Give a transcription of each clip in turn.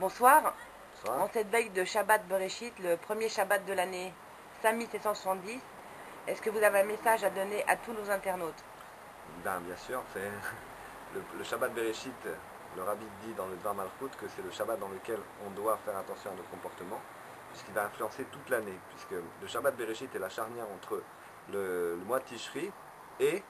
Bonsoir. En Bonsoir. cette veille de Shabbat Bereshit, le premier Shabbat de l'année 5770, est-ce que vous avez un message à donner à tous nos internautes? Ben, bien sûr, c'est le Shabbat Bereshit. Le rabbi dit dans le Dvar Malchut que c'est le Shabbat dans lequel on doit faire attention à nos comportements, puisqu'il va influencer toute l'année. Puisque le Shabbat Bereshit est la charnière entre le mois de Tishri et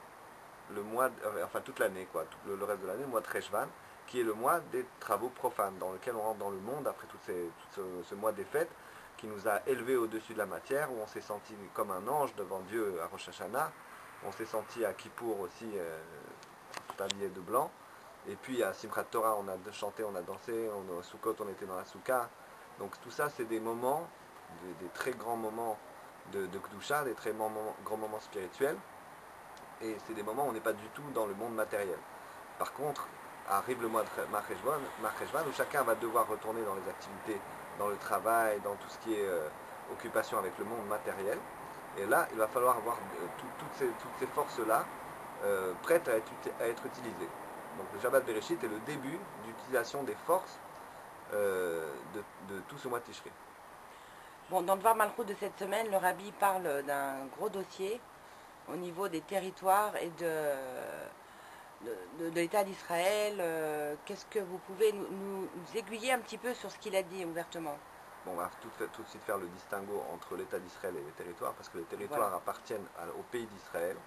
le mois, enfin toute l'année, quoi, tout le reste de l'année, le mois de Reshvan, qui est le mois des travaux profanes, dans lequel on rentre dans le monde après tout ce mois des fêtes, qui nous a élevés au-dessus de la matière, où on s'est senti comme un ange devant Dieu à Rosh Hashanah, on s'est senti à Kippour aussi, tout habillé de blanc, et puis à Simchat Torah, on a chanté, on a dansé, à Sukkot, on était dans la Souka. Donc tout ça, c'est des moments, des très grands moments de Kedusha, des très grands moments spirituels, et c'est des moments où on n'est pas du tout dans le monde matériel. Par contre, arrive le mois de Marcheshvan où chacun va devoir retourner dans les activités, dans le travail, dans tout ce qui est occupation avec le monde matériel. Et là, il va falloir avoir toutes ces forces-là prêtes à être utilisées. Donc le Shabbat Bereshit est le début d'utilisation des forces de tout ce mois de Tishri. Bon, dans le Dvar Malchut de cette semaine, le rabbi parle d'un gros dossier au niveau des territoires et de l'État d'Israël. Qu'est-ce que vous pouvez nous aiguiller un petit peu sur ce qu'il a dit ouvertement? Bon, on va tout de suite faire le distinguo entre l'État d'Israël et les territoires, parce que les Voilà. territoires appartiennent au pays d'Israël,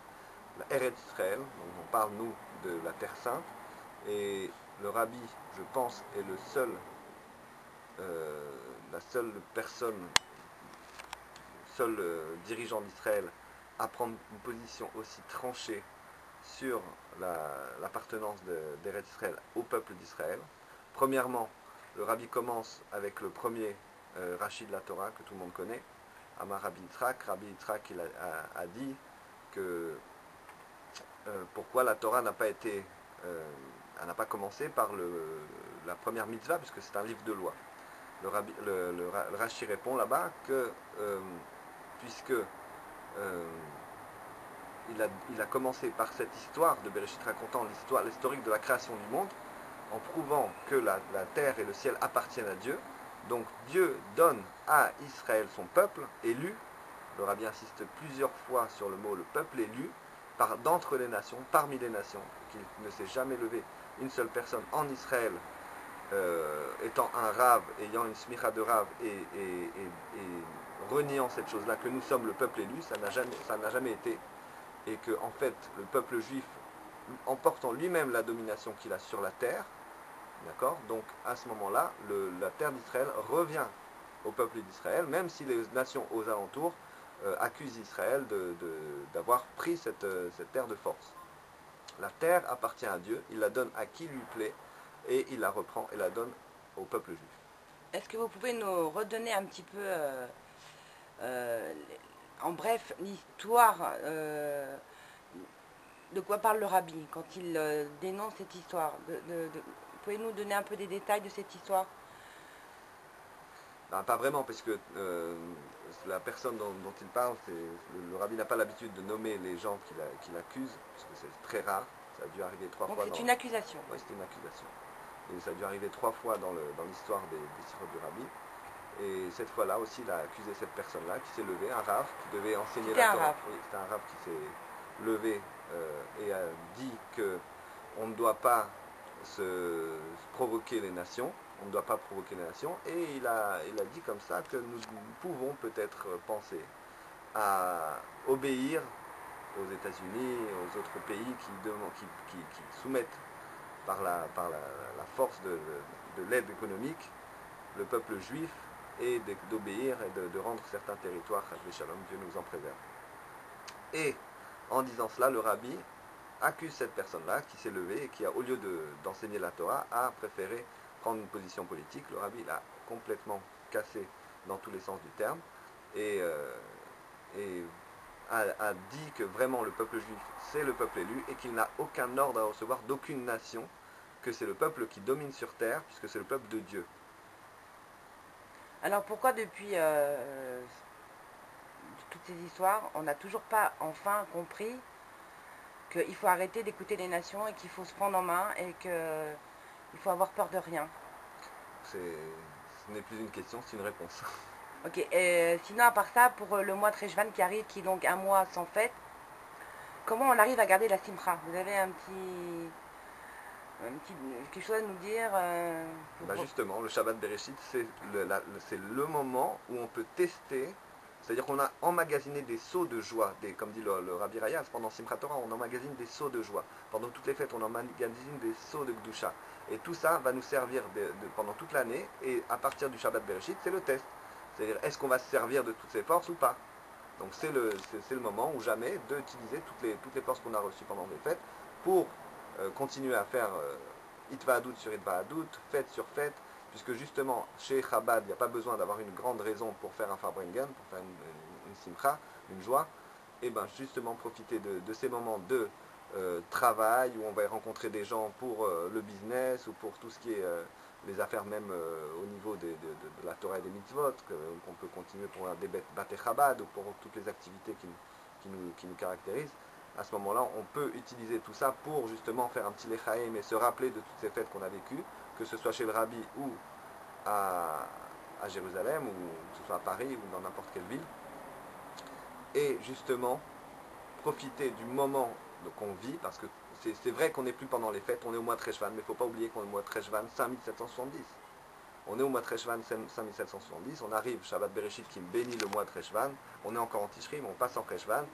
la Eretz Israël, donc on parle nous de la Terre Sainte, et le rabbi, je pense, est la seule personne, seul dirigeant d'Israël à prendre une position aussi tranchée sur l'appartenance d'Eretz Israël au peuple d'Israël. Premièrement, le rabbi commence avec le premier Rashi de la Torah que tout le monde connaît, Amar Rabbi Yitzhak. Rabbi Yitzhak a dit que pourquoi la Torah n'a pas été, elle n'a pas commencé par la première mitzvah, puisque c'est un livre de loi. Le Rashi répond là-bas que puisque il a commencé par cette histoire de Bereshit racontant l'historique de la création du monde, en prouvant que la terre et le ciel appartiennent à Dieu. Donc Dieu donne à Israël son peuple élu. Le rabbi insiste plusieurs fois sur le mot le peuple élu, d'entre les nations, parmi les nations, qu'il ne s'est jamais levé une seule personne en Israël étant un rave, ayant une smicha de rave et reniant cette chose-là, que nous sommes le peuple élu, ça n'a jamais été, et que en fait le peuple juif emportant lui-même la domination qu'il a sur la terre, d'accord, donc à ce moment-là, la terre d'Israël revient au peuple d'Israël, même si les nations aux alentours accusent Israël d'avoir pris cette terre de force. La terre appartient à Dieu, il la donne à qui lui plaît, et il la reprend et la donne au peuple juif. Est-ce que vous pouvez nous redonner un petit peu, en bref, l'histoire de quoi parle le rabbi quand il dénonce cette histoire? Pouvez-nous donner un peu des détails de cette histoire? Ben, pas vraiment, parce que la personne dont il parle, le rabbi n'a pas l'habitude de nommer les gens qu'il accuse, parce que c'est très rare. Ça a dû arriver trois Donc fois c'est dans. une accusation. Oui, c'était une accusation. Et ça a dû arriver trois fois dans l'histoire des sirops du rabbi. Et cette fois-là aussi, il a accusé cette personne-là qui s'est levée, un rave, qui devait enseigner C'était la un Torah. rave. Oui, c'était un rave qui s'est levé et a dit qu'on ne doit pas se provoquer les nations, on ne doit pas provoquer les nations, et il a dit comme ça que nous pouvons peut-être penser à obéir aux États-Unis, aux autres pays qui soumettent par la force de l'aide économique le peuple juif, et d'obéir et de rendre certains territoires, Shalom, Dieu nous en préserve. Et en disant cela, le rabbi accuse cette personne-là qui s'est levée et qui, au lieu d'enseigner la Torah, a préféré prendre une position politique. Le rabbi l'a complètement cassé dans tous les sens du terme et a dit que vraiment le peuple juif, c'est le peuple élu et qu'il n'a aucun ordre à recevoir d'aucune nation, que c'est le peuple qui domine sur terre, puisque c'est le peuple de Dieu. Alors pourquoi depuis toutes ces histoires, on n'a toujours pas enfin compris qu'il faut arrêter d'écouter les nations et qu'il faut se prendre en main et qu'il faut avoir peur de rien? ce n'est plus une question, c'est une réponse. Ok, sinon à part ça, pour le mois de Rejvan qui arrive, qui est donc un mois sans fête, comment on arrive à garder la simcha? Vous avez quelque chose à nous dire Justement, le Shabbat Bereshit, c'est le moment où on peut tester, c'est-à-dire qu'on a emmagasiné des seaux de joie, comme dit le Rabbi Rayaz, pendant Simchat Torah, on emmagasine des seaux de joie. Pendant toutes les fêtes, on emmagasine des seaux de Gdusha. Et tout ça va nous servir pendant toute l'année, et à partir du Shabbat Bereshit, c'est le test. C'est-à-dire, est-ce qu'on va se servir de toutes ces forces ou pas? Donc c'est le moment ou jamais d'utiliser toutes les forces qu'on a reçues pendant les fêtes pour continuer à faire Itvahadout sur Itvahadout, fête sur fête, puisque justement chez Chabad, il n'y a pas besoin d'avoir une grande raison pour faire un Farbrengen, pour faire une simcha, une joie, et bien justement profiter de ces moments de travail où on va rencontrer des gens pour le business ou pour tout ce qui est les affaires même au niveau de la Torah et des mitzvot, qu'on peut continuer pour des Bate Chabad ou pour toutes les activités qui nous caractérisent. À ce moment-là, on peut utiliser tout ça pour justement faire un petit lechaim et se rappeler de toutes ces fêtes qu'on a vécues, que ce soit chez le Rabbi ou à Jérusalem, ou que ce soit à Paris ou dans n'importe quelle ville. Et justement, profiter du moment qu'on vit, parce que c'est vrai qu'on n'est plus pendant les fêtes, on est au mois de Rejvan, mais il ne faut pas oublier qu'on est au mois de Rejvan 5770. On est au mois de Rejvan 5770, on arrive Shabbat Bereshit qui bénit le mois de Rejvan, on est encore en Tishri, mais on passe en Rejvan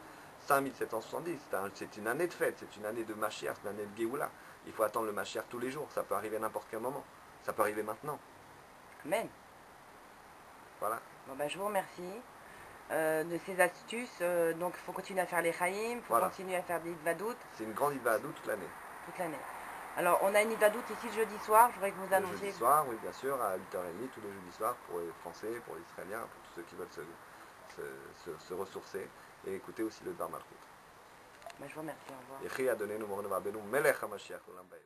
5770. C'est une année de fête, c'est une année de Mashiach, c'est une année de Géoula. Il faut attendre le Mashiach tous les jours, ça peut arriver à n'importe quel moment, ça peut arriver maintenant. Amen. Voilà. Bon, ben, je vous remercie de ces astuces. Donc il faut continuer à faire les chaïm, il faut continuer à faire des Itvadout. C'est une grande Itvadout toute l'année. Toute l'année. Alors on a une Itvadout ici le jeudi soir, je voudrais que vous annonciez. Le jeudi soir, oui bien sûr, à 8h30, tous les jeudis soirs, pour les Français, pour les Israéliens, pour tous ceux qui veulent se ressourcer et écouter aussi le Bar Malchut. Ben, je vous remercie, au revoir. Yechi Adonenu Morenu Rabbeinu Melech HaMashiach Olam Baed.